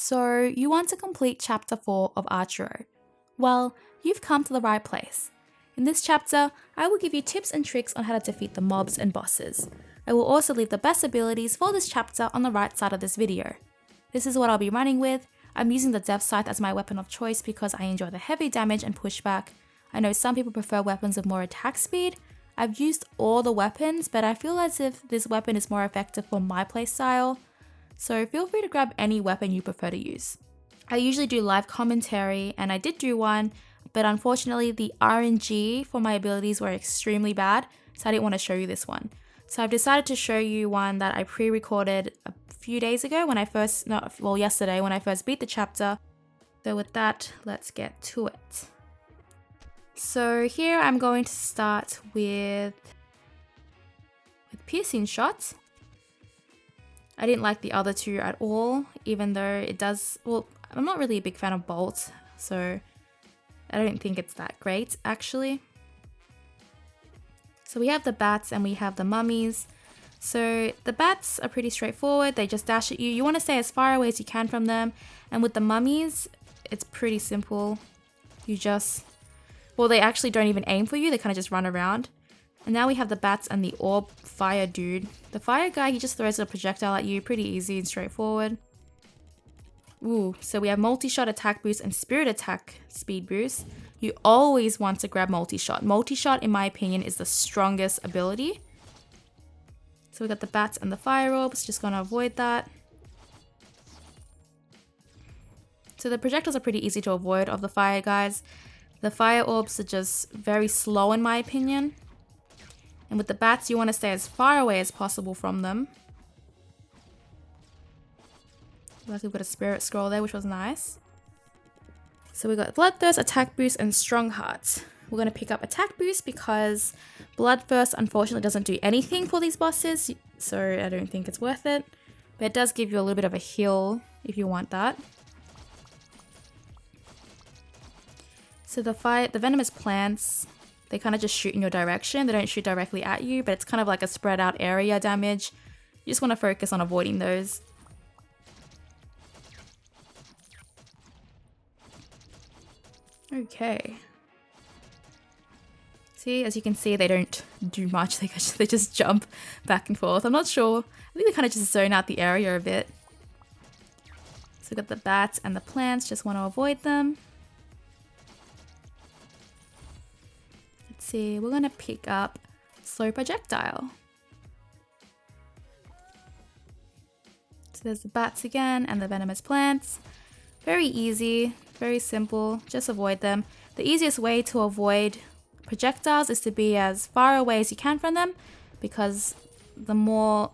So, you want to complete Chapter 4 of Archero? Well, you've come to the right place. In this chapter, I will give you tips and tricks on how to defeat the mobs and bosses. I will also leave the best abilities for this chapter on the right side of this video. This is what I'll be running with. I'm using the Death Scythe as my weapon of choice because I enjoy the heavy damage and pushback. I know some people prefer weapons with more attack speed. I've used all the weapons, but I feel as if this weapon is more effective for my playstyle. So feel free to grab any weapon you prefer to use. I usually do live commentary, and I did do one, but unfortunately the RNG for my abilities were extremely bad, so I didn't want to show you this one. So I've decided to show you one that I pre-recorded a few days ago yesterday when I first beat the chapter. So with that, let's get to it. So here I'm going to start with piercing shots. I didn't like the other two at all, even though it does, well, I'm not really a big fan of bolts, so I don't think it's that great actually. So we have the bats and we have the mummies. So the bats are pretty straightforward, they just dash at you. You want to stay as far away as you can from them, and with the mummies, it's pretty simple. They actually don't even aim for you, they kind of just run around. And now we have the bats and the orb fire dude. The fire guy, he just throws a projectile at you, pretty easy and straightforward. Ooh, so we have multi-shot attack boost and spirit attack speed boost. You always want to grab multi-shot. Multi-shot, in my opinion, is the strongest ability. So we got the bats and the fire orbs, just gonna avoid that. So the projectiles are pretty easy to avoid of the fire guys. The fire orbs are just very slow in my opinion. And with the bats, you want to stay as far away as possible from them. Like we've got a spirit scroll there, which was nice. So we got Bloodthirst, attack boost, and strong hearts. We're going to pick up attack boost because Bloodthirst unfortunately doesn't do anything for these bosses, so I don't think it's worth it. But it does give you a little bit of a heal if you want that. So the Venomous Plants, they kind of just shoot in your direction. They don't shoot directly at you, but it's kind of like a spread out area damage. You just want to focus on avoiding those. Okay. See, as you can see, they don't do much. They just jump back and forth. I'm not sure. I think they kind of just zone out the area a bit. So we've got the bats and the plants. Just want to avoid them. See, we're gonna pick up slow projectile. So there's the bats again and the venomous plants. Very easy, very simple, just avoid them. The easiest way to avoid projectiles is to be as far away as you can from them, because the more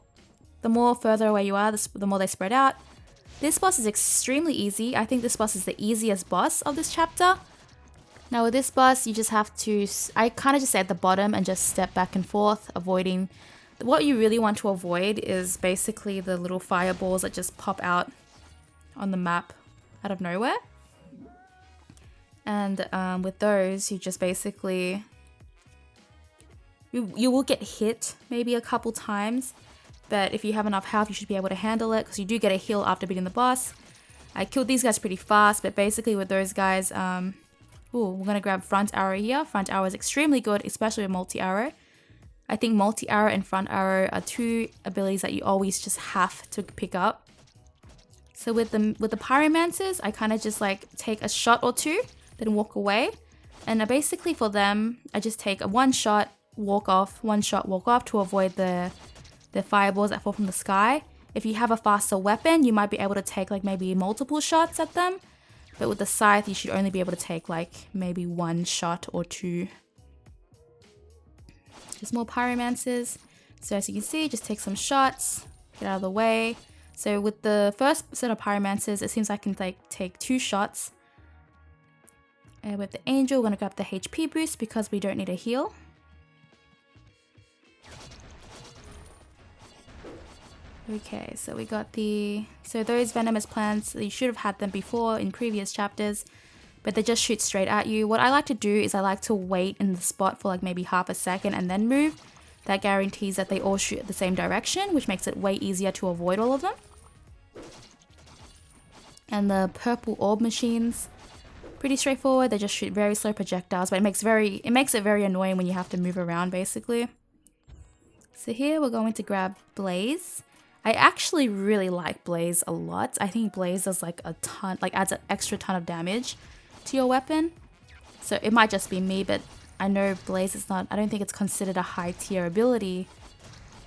further away you are, the more they spread out. This boss is extremely easy. I think this boss is the easiest boss of this chapter. Now with this boss, you just have to, I kind of just stay at the bottom and just step back and forth, avoiding, what you really want to avoid is basically the little fireballs that just pop out on the map out of nowhere. And with those, you just basically, you will get hit maybe a couple times, but if you have enough health, you should be able to handle it because you do get a heal after beating the boss. I killed these guys pretty fast, but basically with those guys, we're going to grab front arrow here. Front arrow is extremely good, especially with multi-arrow. I think multi-arrow and front arrow are two abilities that you always just have to pick up. So with the pyromancers, I kind of just like take a shot or two, then walk away. And basically for them, I just take a one shot, walk off to avoid the fireballs that fall from the sky. If you have a faster weapon, you might be able to take like maybe multiple shots at them. But with the scythe, you should only be able to take like maybe one shot or two. Just more pyromancers. So as you can see, just take some shots, get out of the way. So with the first set of pyromancers, it seems I can take 2 shots. And with the angel, we're gonna grab the HP boost because we don't need a heal. Okay, so we got those venomous plants, you should have had them before in previous chapters, but they just shoot straight at you. What I like to do is I like to wait in the spot for like maybe half a second and then move. That guarantees that they all shoot at the same direction, which makes it way easier to avoid all of them. And the purple Orb Machines, pretty straightforward. They just shoot very slow projectiles, but it makes it very annoying when you have to move around basically. So here we're going to grab Blaze. I actually really like Blaze a lot. I think Blaze does like a ton, like adds an extra ton of damage to your weapon. So it might just be me, but I know Blaze is not, I don't think it's considered a high tier ability,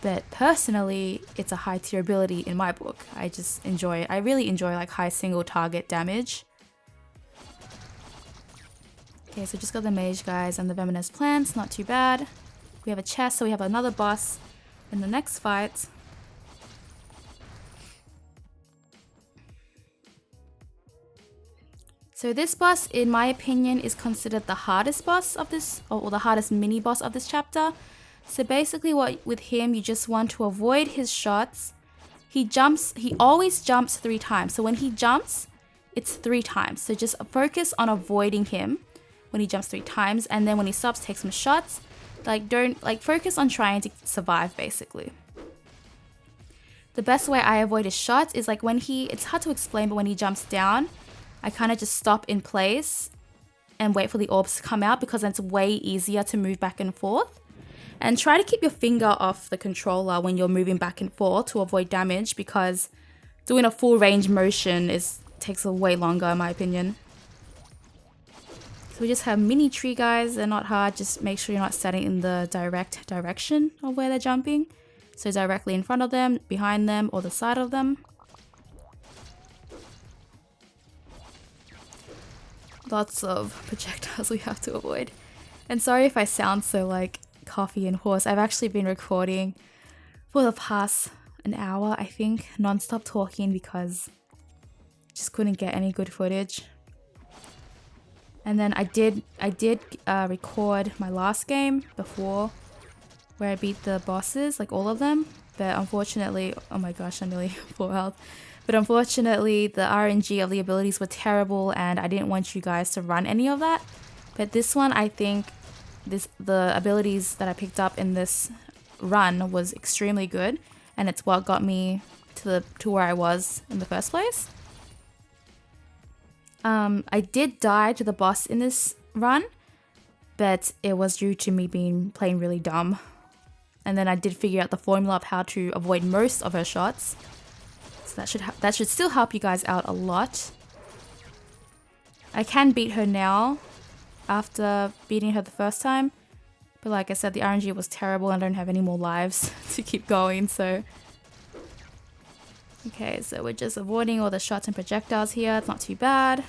but personally it's a high tier ability in my book. I really enjoy like high single target damage. Okay, so just got the Mage Guys and the Venomous Plants, not too bad. We have a chest, so we have another boss in the next fight. So this boss, in my opinion, is considered the hardest boss of this, or the hardest mini boss of this chapter. So basically with him, you just want to avoid his shots. He always jumps 3 times. So when he jumps, it's 3 times. So just focus on avoiding him when he jumps 3 times. And then when he stops, take some shots. Focus on trying to survive basically. The best way I avoid his shots is like it's hard to explain, but when he jumps down, I kind of just stop in place and wait for the orbs to come out, because then it's way easier to move back and forth. And try to keep your finger off the controller when you're moving back and forth to avoid damage, because doing a full range motion takes way longer in my opinion. So we just have mini tree guys. They're not hard, just make sure you're not standing in the direct direction of where they're jumping. So directly in front of them, behind them, or the side of them. Lots of projectiles we have to avoid. And sorry if I sound so like coffee and hoarse. I've actually been recording for the past an hour, I think, non-stop talking because just couldn't get any good footage. And then I did record my last game before, where I beat the bosses, like all of them. But unfortunately, oh my gosh, I'm nearly full health. But unfortunately, the RNG of the abilities were terrible, and I didn't want you guys to run any of that. But this one, I think, the abilities that I picked up in this run was extremely good, and it's what got me to where I was in the first place. I did die to the boss in this run, but it was due to me playing really dumb. And then I did figure out the formula of how to avoid most of her shots. So that should still help you guys out a lot. I can beat her now after beating her the first time. But like I said, the RNG was terrible and I don't have any more lives to keep going, so... Okay, so we're just avoiding all the shots and projectiles here. It's not too bad.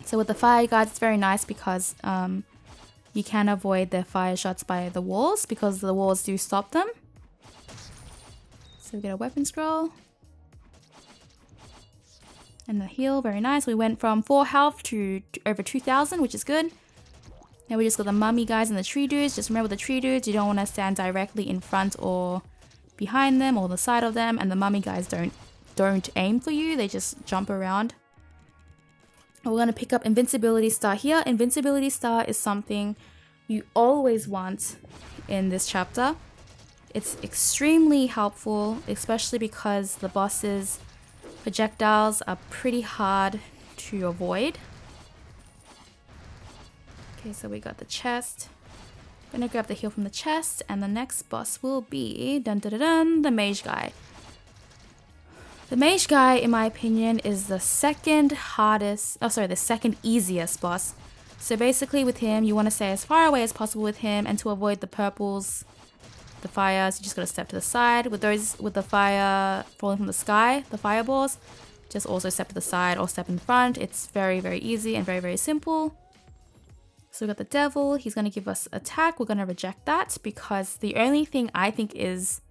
So with the fire guards, it's very nice because you can avoid their fire shots by the walls, because the walls do stop them. So we get a weapon scroll. And the heal, very nice. We went from 4 health to over 2,000, which is good. Now we just got the mummy guys and the tree dudes. Just remember the tree dudes, you don't want to stand directly in front or behind them or the side of them, and the mummy guys don't aim for you, they just jump around. We're going to pick up Invincibility Star here. Invincibility Star is something you always want in this chapter. It's extremely helpful, especially because the boss's projectiles are pretty hard to avoid. Okay, so we got the chest. Gonna grab the heal from the chest, and the next boss will be the Mage Guy. The Mage Guy, in my opinion, is the second easiest boss. So basically with him, you want to stay as far away as possible with him, and to avoid the purples, the fires, you just gotta step to the side. With the fire falling from the sky, the fireballs, just also step to the side or step in front. It's very, very easy and very, very simple. So we got the devil, he's going to give us attack. We're going to reject that because the only thing I think is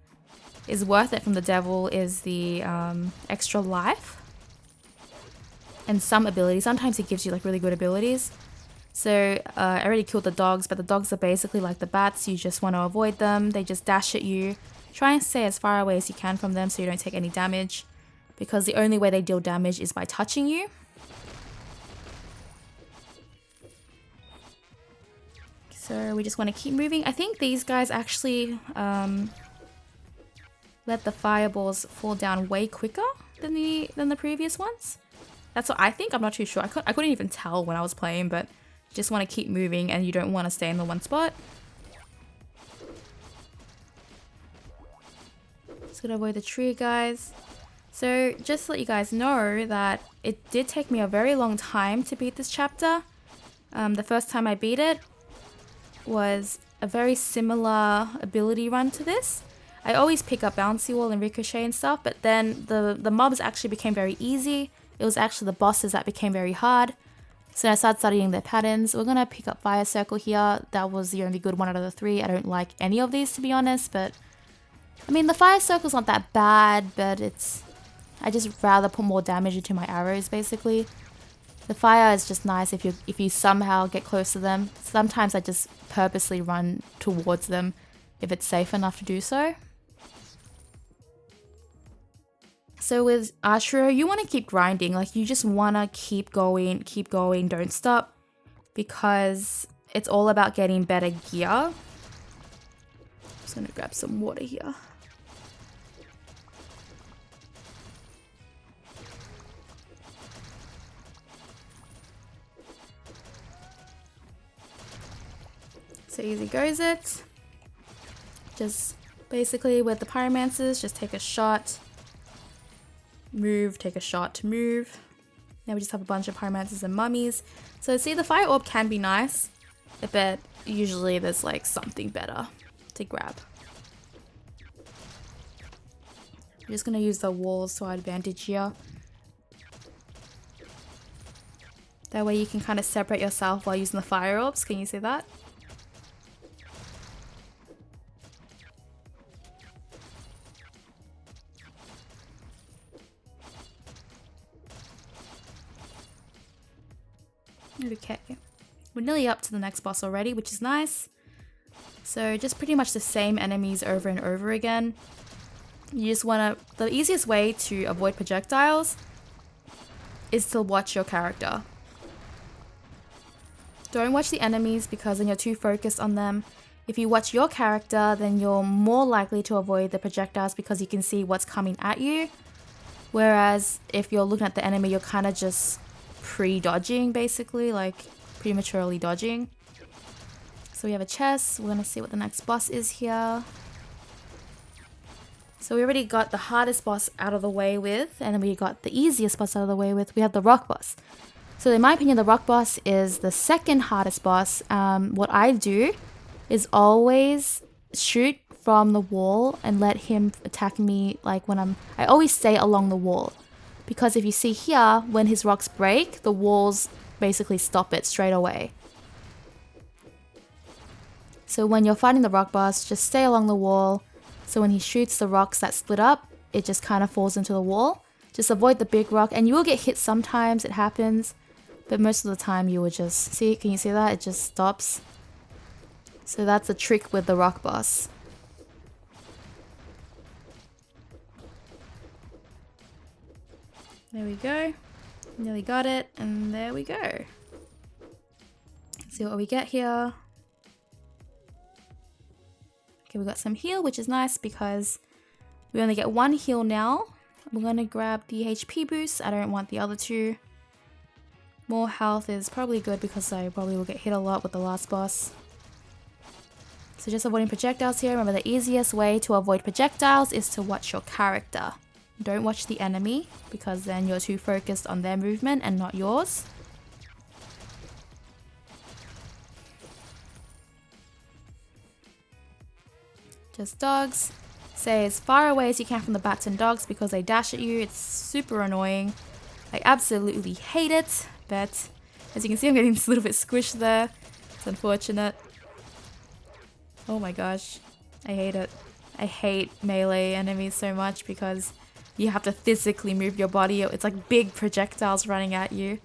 worth it from the devil is the extra life and some abilities. Sometimes he gives you like really good abilities. So I already killed the dogs, but the dogs are basically like the bats. You just want to avoid them. They just dash at you. Try and stay as far away as you can from them so you don't take any damage, because the only way they deal damage is by touching you. So we just want to keep moving. I think these guys actually let the fireballs fall down way quicker. than the previous ones. That's what I think. I'm not too sure. I couldn't even tell when I was playing, but you just want to keep moving and you don't want to stay in the one spot. Just gonna avoid the tree, guys. So just to let you guys know that it did take me a very long time to beat this chapter. The first time I beat it was a very similar ability run to this. I always pick up Bouncy Wall and Ricochet and stuff, but then the mobs actually became very easy. It was actually the bosses that became very hard. So I started studying their patterns. We're gonna pick up Fire Circle here. That was the only good one out of the three. I don't like any of these, to be honest, but I mean, the Fire Circle's not that bad, but I just rather put more damage into my arrows, basically. The fire is just nice if you somehow get close to them. Sometimes I just purposely run towards them if it's safe enough to do so. So with Archero, you want to keep grinding. Like, you just want to keep going, don't stop. Because it's all about getting better gear. I'm just going to grab some water here. So easy goes it. Just basically with the pyromancers, just take a shot, move, take a shot, move. Now we just have a bunch of pyromancers and mummies. So see, the fire orb can be nice, but usually there's like something better to grab. I'm just gonna use the walls to our advantage here. That way you can kind of separate yourself while using the fire orbs. Can you see that? Okay, we're nearly up to the next boss already, which is nice. So just pretty much the same enemies over and over again. You just want to, the easiest way to avoid projectiles is to watch your character. Don't watch the enemies because then you're too focused on them. If you watch your character, then you're more likely to avoid the projectiles because you can see what's coming at you. Whereas if you're looking at the enemy, you're kind of just pre-dodging, basically, like prematurely dodging. So we have a chest. We're gonna see what the next boss is here. So we already got the hardest boss out of the way with, and then we got the easiest boss out of the way with. We have the rock boss. So in my opinion, the rock boss is the second hardest boss. What I do is always shoot from the wall and let him attack me, like when I always stay along the wall. Because if you see here, when his rocks break, the walls basically stop it straight away. So when you're fighting the rock boss, just stay along the wall. So when he shoots the rocks that split up, it just kind of falls into the wall. Just avoid the big rock, and you will get hit sometimes, it happens. But most of the time you will just, see, can you see that? It just stops. So that's a trick with the rock boss. There we go. Nearly got it, and there we go. Let's see what we get here. Okay, we got some heal, which is nice because we only get one heal now. We're gonna grab the HP boost. I don't want the other two. More health is probably good because I probably will get hit a lot with the last boss. So just avoiding projectiles here. Remember, the easiest way to avoid projectiles is to watch your character. Don't watch the enemy because then you're too focused on their movement and not yours. Just dogs. Stay as far away as you can from the bats and dogs because they dash at you. It's super annoying. I absolutely hate it, but as you can see, I'm getting a little bit squished there. It's unfortunate. Oh my gosh, I hate it. I hate melee enemies so much because you have to physically move your body. It's like big projectiles running at you.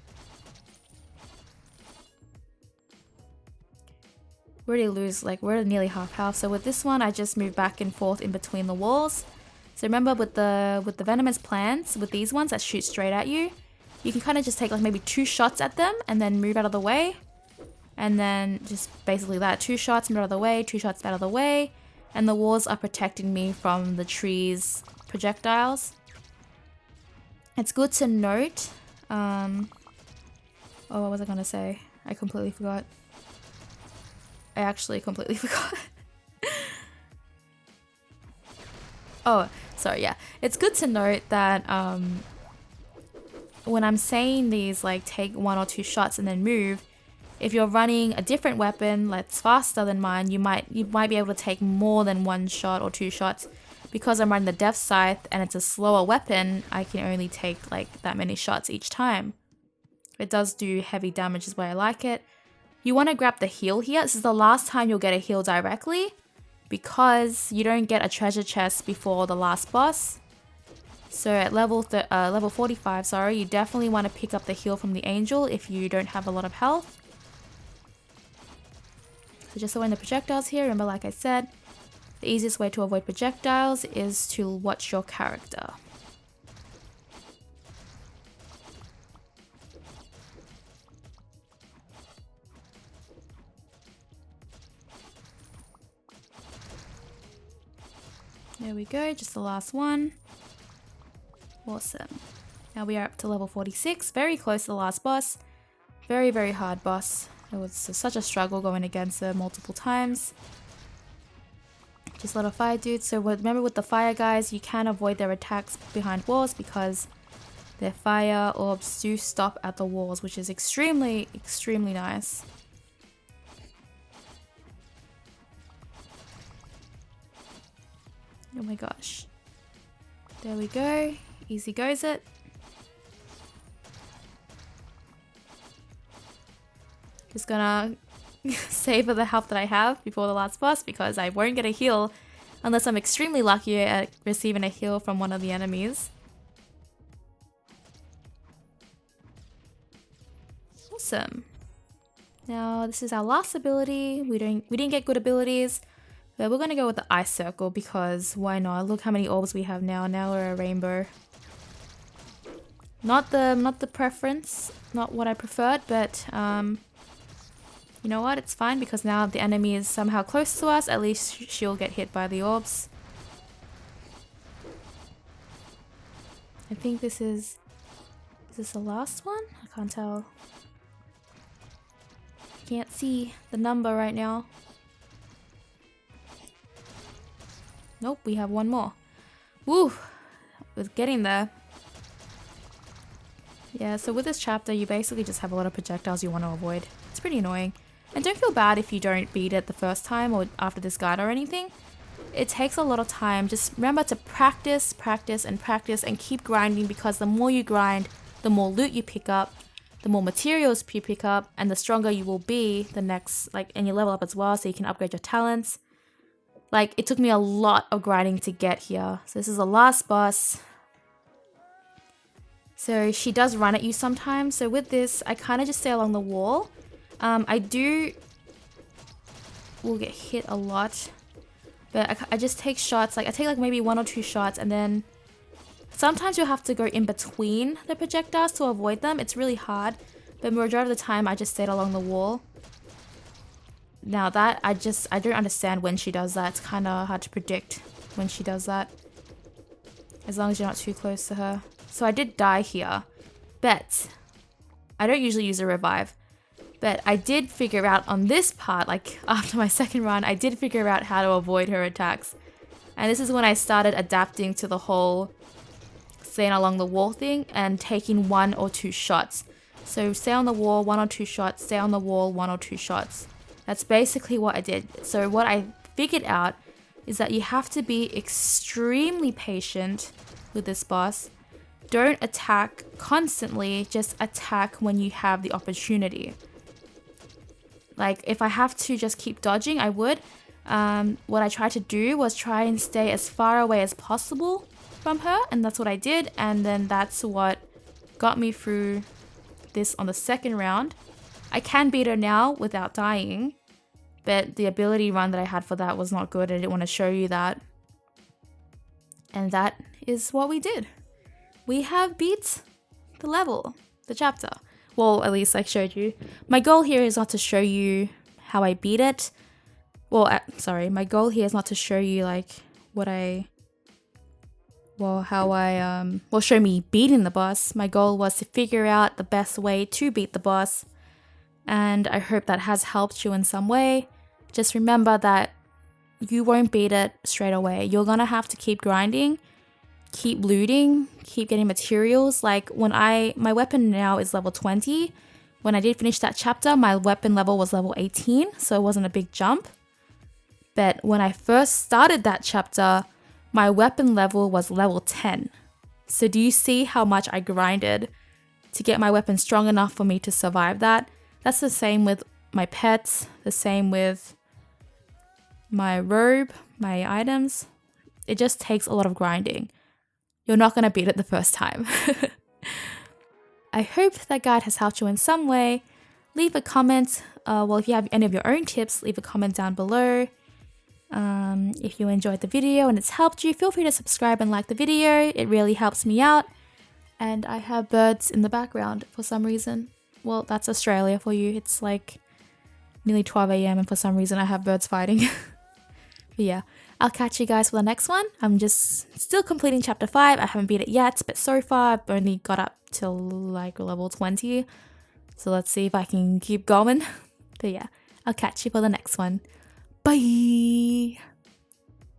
We already lose, like, we're nearly half health. So with this one, I just move back and forth in between the walls. So remember with the Venomous Plants, with these ones that shoot straight at you, you can kind of just take like maybe 2 shots at them and then move out of the way. And then just basically that, 2 shots, move out of the way, 2 shots out of the way. And the walls are protecting me from the trees' projectiles. It's good to note. Oh, what was I gonna say? I completely forgot. I actually completely forgot. Oh, sorry, yeah. It's good to note that when I'm saying these, like, take 1 or 2 shots and then move, if you're running a different weapon that's faster than mine, you might be able to take more than 1 shot or 2 shots. Because I'm running the Death Scythe and it's a slower weapon, I can only take like that many shots each time. It does do heavy damage is why I like it. You want to grab the heal here. This is the last time you'll get a heal directly because you don't get a treasure chest before the last boss. So at level 45, sorry, you definitely want to pick up the heal from the angel if you don't have a lot of health. So just avoid the projectiles here. Remember, like I said, the easiest way to avoid projectiles is to watch your character. There we go, just the last one. Awesome. Now we are up to level 46, very close to the last boss. Very, very hard boss. It was such a struggle going against her multiple times. Just a lot of fire dudes. So remember with the fire guys, you can avoid their attacks behind walls because their fire orbs do stop at the walls, which is extremely, extremely nice. Oh my gosh. There we go. Easy goes it. Just gonna savor the health that I have before the last boss because I won't get a heal unless I'm extremely lucky at receiving a heal from one of the enemies. Awesome. Now this is our last ability. We didn't get good abilities, but we're gonna go with the ice circle because why not? Look how many orbs we have now. Now we're a rainbow. Not the preference, not what I preferred, but you know what? It's fine because now the enemy is somehow close to us. At least she'll get hit by the orbs. I think this is this the last one? I can't tell. Can't see the number right now. Nope, we have one more. Woo! We're getting there. Yeah, so with this chapter, you basically just have a lot of projectiles you want to avoid. It's pretty annoying. And don't feel bad if you don't beat it the first time or after this guide or anything. It takes a lot of time. Just remember to practice, practice, and practice and keep grinding because the more you grind, the more loot you pick up, the more materials you pick up, and the stronger you will be the next, and you level up as well so you can upgrade your talents. Like, it took me a lot of grinding to get here. So this is the last boss. So she does run at you sometimes. So with this, I kind of just stay along the wall. Will get hit a lot. But I just take shots. I take maybe 1 or 2 shots and then sometimes you'll have to go in between the projectiles to avoid them. It's really hard. But majority of the time, I just stayed along the wall. Now that, I don't understand when she does that. It's kind of hard to predict when she does that. As long as you're not too close to her. So I did die here. But I don't usually use a revive. But I did figure out on this part, after my second run, I did figure out how to avoid her attacks. And this is when I started adapting to the whole staying along the wall thing and taking 1 or 2 shots. So stay on the wall, 1 or 2 shots, stay on the wall, 1 or 2 shots. That's basically what I did. So what I figured out is that you have to be extremely patient with this boss. Don't attack constantly, just attack when you have the opportunity. If I have to just keep dodging, I would. What I tried to do was try and stay as far away as possible from her, and that's what I did. And then that's what got me through this on the second round. I can beat her now without dying, but the ability run that I had for that was not good. I didn't want to show you that. And that is what we did. We have beat the level, the chapter. Well, at least I showed you. My goal here is not to show you how I beat it. Well, sorry, my goal here is not to show you what well, how I, show me beating the boss. My goal was to figure out the best way to beat the boss, and I hope that has helped you in some way. Just remember that you won't beat it straight away. You're gonna have to keep grinding, keep looting, keep getting materials. Like my weapon now is level 20. When I did finish that chapter, my weapon level was level 18, so it wasn't a big jump. But when I first started that chapter, my weapon level was level 10. So do you see how much I grinded to get my weapon strong enough for me to survive that? That's the same with my pets, the same with my robe, my items. It just takes a lot of grinding. You're not going to beat it the first time. I hope that guide has helped you in some way. Leave a comment. If you have any of your own tips, leave a comment down below. If you enjoyed the video and it's helped you, feel free to subscribe and like the video. It really helps me out. And I have birds in the background for some reason. Well, that's Australia for you. It's like nearly 12 a.m. and for some reason I have birds fighting. But yeah, I'll catch you guys for the next one. I'm just still completing chapter 5. I haven't beat it yet, but so far I've only got up till like level 20. So let's see if I can keep going. But yeah, I'll catch you for the next one. Bye!